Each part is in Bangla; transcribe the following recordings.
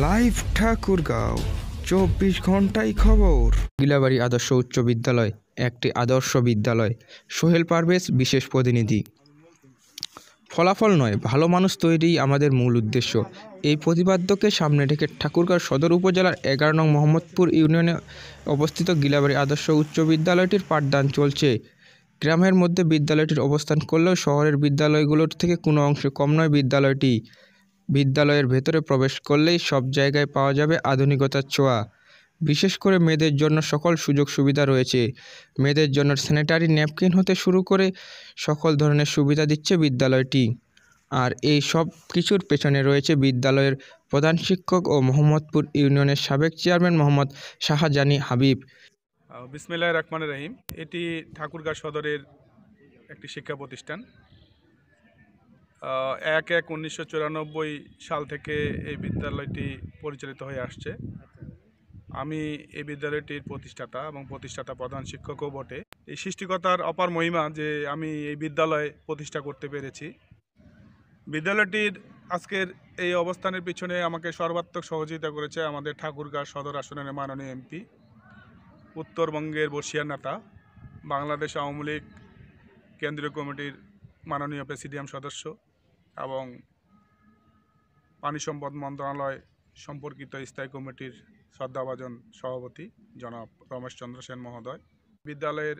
লাইভ ঠাকুরগাঁও 24 ঘন্টাই খবর। গিলাবাড়ি আদর্শ উচ্চ বিদ্যালয় একটি আদর্শ বিদ্যালয়। সোহেল পারভেজ বিশেষ প্রতিনিধি। ফলাফল নয়, ভালো মানুষ তৈরিই আমাদের মূল উদ্দেশ্য। এই প্রতিপাদ্যকে সামনে রেখে ঠাকুরগাঁও সদর উপজেলার 11 নং মোহাম্মদপুর ইউনিয়নে অবস্থিত গিলাবাড়ি আদর্শ উচ্চ বিদ্যালয়টির পাঠদান চলছে। গ্রামের মধ্যে বিদ্যালয়টির অবস্থান করলেও শহরের বিদ্যালয়গুলোর থেকে কোনো অংশে কম নয় বিদ্যালয়টি। বিদ্যালয়ের ভেতরে প্রবেশ করলেই সব জায়গায় পাওয়া যাবে আধুনিকতার ছোঁয়া। বিশেষ করে মেয়েদের জন্য সকল সুযোগ সুবিধা রয়েছে। মেয়েদের জন্য স্যানিটারি ন্যাপকিন হতে শুরু করে সকল ধরনের সুবিধা দিচ্ছে বিদ্যালয়টি। আর এই সব কিছুর পেছনে রয়েছে বিদ্যালয়ের প্রধান শিক্ষক ও মোহাম্মদপুর ইউনিয়নের সাবেক চেয়ারম্যান মোহাম্মদ শাহজানি হাবিব। বিসমিল্লাহির রহমানির রহিম। এটি ঠাকুরগাঁও সদরের একটি শিক্ষা প্রতিষ্ঠান। 1/1/1994 সাল থেকে এই বিদ্যালয়টি পরিচালিত হয়ে আসছে। আমি এই বিদ্যালয়টির প্রতিষ্ঠাতা এবং প্রতিষ্ঠাতা প্রধান শিক্ষকও বটে। এই সৃষ্টিকর্তার অপার মহিমা যে আমি এই বিদ্যালয় প্রতিষ্ঠা করতে পেরেছি। বিদ্যালয়টির আজকের এই অবস্থানের পিছনে আমাকে সর্বাত্মক সহযোগিতা করেছে আমাদের ঠাকুরগাঁও সদর আসনের মাননীয় এমপি, উত্তরবঙ্গের বর্ষিয়ার নেতা, বাংলাদেশ আওয়ামী লীগ কেন্দ্রীয় কমিটির মাননীয় প্রেসিডিয়াম সদস্য এবং পানি সম্পদ মন্ত্রণালয় সম্পর্কিত স্থায়ী কমিটির শ্রদ্ধাভাজন সভাপতি জনাব রমেশ চন্দ্র সেন মহোদয়। বিদ্যালয়ের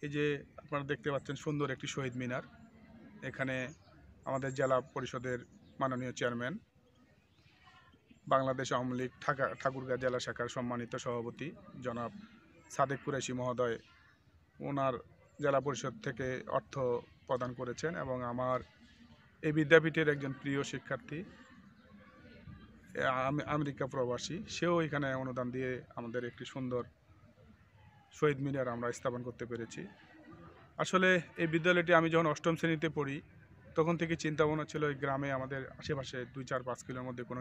এই যে আপনারা দেখতে পাচ্ছেন সুন্দর একটি শহীদ মিনার, এখানে আমাদের জেলা পরিষদের মাননীয় চেয়ারম্যান, বাংলাদেশ আওয়ামী লীগ ঠাকুরগাঁও জেলা শাখার সম্মানিত সভাপতি জনাব সাদেক কুরাইশি মহোদয় ওনার জেলা পরিষদ থেকে অর্থ প্রদান করেছেন এবং আমার এই বিদ্যাপীঠের একজন প্রিয় শিক্ষার্থী আমেরিকা প্রবাসী, সেও এখানে অনুদান দিয়ে আমাদের একটি সুন্দর শহীদ মিনার আমরা স্থাপন করতে পেরেছি। আসলে এই বিদ্যালয়টি আমি যখন 8ম শ্রেণীতে পড়ি তখন থেকে চিন্তা ভাবনা ছিল এই গ্রামে আমাদের আশেপাশে 2-4-5 কিলোর মধ্যে কোনো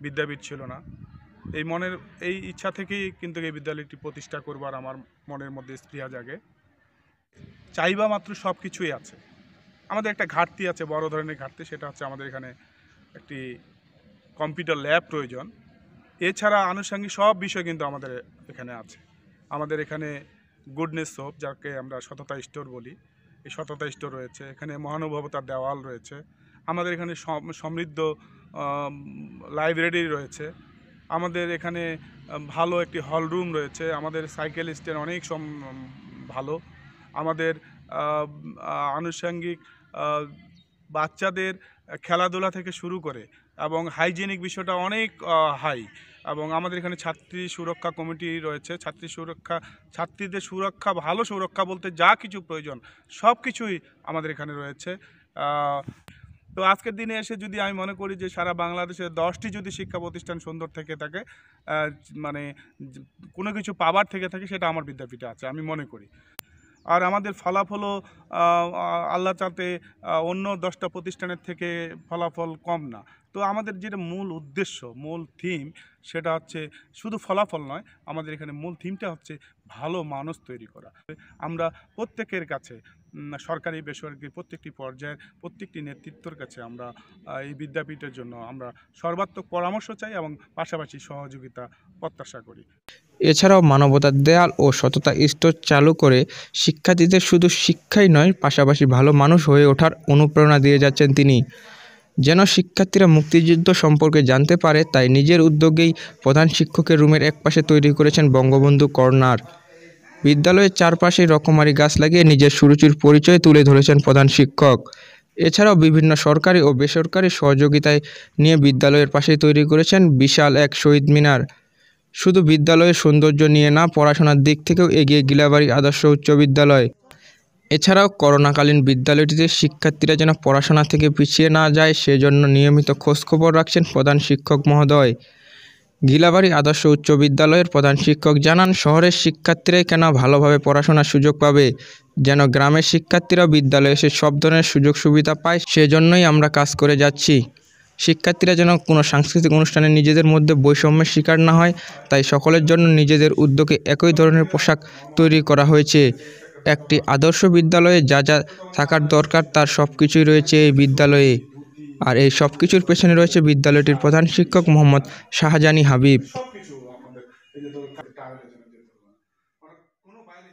বিদ্যাপীঠ ছিল না। এই ইচ্ছা থেকেই কিন্তু এই বিদ্যালয়টি প্রতিষ্ঠা করবার আমার মনের মধ্যে স্পৃহা জাগে। চাইবা মাত্র সব কিছুই আছে। আমাদের একটা ঘাটতি আছে, বড় ধরনের ঘাটতি, সেটা হচ্ছে আমাদের এখানে একটি কম্পিউটার ল্যাব প্রয়োজন। এছাড়া আনুষঙ্গিক সব বিষয় কিন্তু আমাদের এখানে আছে। আমাদের এখানে গুডনেস সোপ, যাকে আমরা সততা স্টোর বলি, এই সততা স্টোর রয়েছে, এখানে মহানুভবতার দেওয়াল রয়েছে, আমাদের এখানে সমৃদ্ধ লাইব্রেরি রয়েছে, আমাদের এখানে ভালো একটি হল রুম রয়েছে, আমাদের সাইকেল স্ট্যান্ড অনেক ভালো, আমাদের আনুষঙ্গিক বাচ্চাদের খেলাধুলা থেকে শুরু করে এবং হাইজেনিক বিষয়টা অনেক হাই, এবং আমাদের এখানে ছাত্রী সুরক্ষা কমিটি রয়েছে। ছাত্রীদের সুরক্ষা, ভালো সুরক্ষা বলতে যা কিছু প্রয়োজন সব কিছুই আমাদের এখানে রয়েছে। তো আজকের দিনে এসে যদি আমি মনে করি যে সারা বাংলাদেশে 10টি যদি শিক্ষা প্রতিষ্ঠান সুন্দর থেকে থাকে, মানে কোনো কিছু পাবার থেকে থাকে, সেটা আমার বিদ্যাপীঠে আছে আমি মনে করি। আর আমাদের ফলাফলও আল্লাহ চাতে অন্য 10টা প্রতিষ্ঠানের থেকে ফলাফল কম না। তো আমাদের যেটা মূল উদ্দেশ্য, মূল থিম, সেটা হচ্ছে শুধু ফলাফল নয়, আমাদের এখানে মূল থিমটা হচ্ছে ভালো মানুষ তৈরি করা। আমরা প্রত্যেকের কাছে, সরকারি বেসরকারি প্রত্যেকটি পর্যায়ের প্রত্যেকটি নেতৃত্বের কাছে আমরা এই বিদ্যাপীঠের জন্য আমরা সর্বাত্মক পরামর্শ চাই এবং পাশাপাশি সহযোগিতা প্রত্যাশা করি। এছাড়াও মানবতার দেয়াল ও সততা স্টোর চালু করে শিক্ষার্থীদের শুধু শিক্ষাই নয়, পাশাপাশি ভালো মানুষ হয়ে ওঠার অনুপ্রেরণা দিয়ে যাচ্ছেন তিনি। যেন শিক্ষার্থীরা মুক্তিযুদ্ধ সম্পর্কে জানতে পারে, তাই নিজের উদ্যোগেই প্রধান শিক্ষকের রুমের একপাশে তৈরি করেছেন বঙ্গবন্ধু কর্নার। বিদ্যালয়ের চারপাশে রকমারি গাছ লাগিয়ে নিজের সুরুচির পরিচয় তুলে ধরেছেন প্রধান শিক্ষক। এছাড়াও বিভিন্ন সরকারি ও বেসরকারি সহযোগিতায় নিয়ে বিদ্যালয়ের পাশেই তৈরি করেছেন বিশাল এক শহীদ মিনার। শুধু বিদ্যালয়ের সৌন্দর্য নিয়ে না, পড়াশোনার দিক থেকেও এগিয়ে গিলাবাড়ি আদর্শ উচ্চ বিদ্যালয়। এছাড়াও করোনাকালীন বিদ্যালয়টিতে শিক্ষার্থীরা যেন পড়াশোনা থেকে পিছিয়ে না যায়, সেজন্য নিয়মিত খোঁজখবর রাখছেন প্রধান শিক্ষক মহোদয়। গিলাবাড়ি আদর্শ উচ্চ বিদ্যালয়ের প্রধান শিক্ষক জানান, শহরের শিক্ষার্থীরাই কেন ভালোভাবে পড়াশোনার সুযোগ পাবে, যেন গ্রামের শিক্ষার্থীরাও বিদ্যালয়ে এসে সব ধরনের সুযোগ সুবিধা পায়, সেজন্যই আমরা কাজ করে যাচ্ছি। শিক্ষার্থীরা যেন কোনো সাংস্কৃতিক অনুষ্ঠানে নিজেদের মধ্যে বৈষম্যের শিকার না হয়, তাই সকলের জন্য নিজেদের উদ্যোগে একই ধরনের পোশাক তৈরি করা হয়েছে। একটি আদর্শ বিদ্যালয়ে যা যা থাকার দরকার তার সব কিছুই রয়েছে এই বিদ্যালয়ে। আর এই সব কিছুর পেছনে রয়েছে বিদ্যালয়টির প্রধান শিক্ষক মোহাম্মদ শাহজানি হাবিব। সব কিছু আমাদের এই যে ধরো ট্রাভেলের জন্য যেতে হবে না। কোনো বাইরে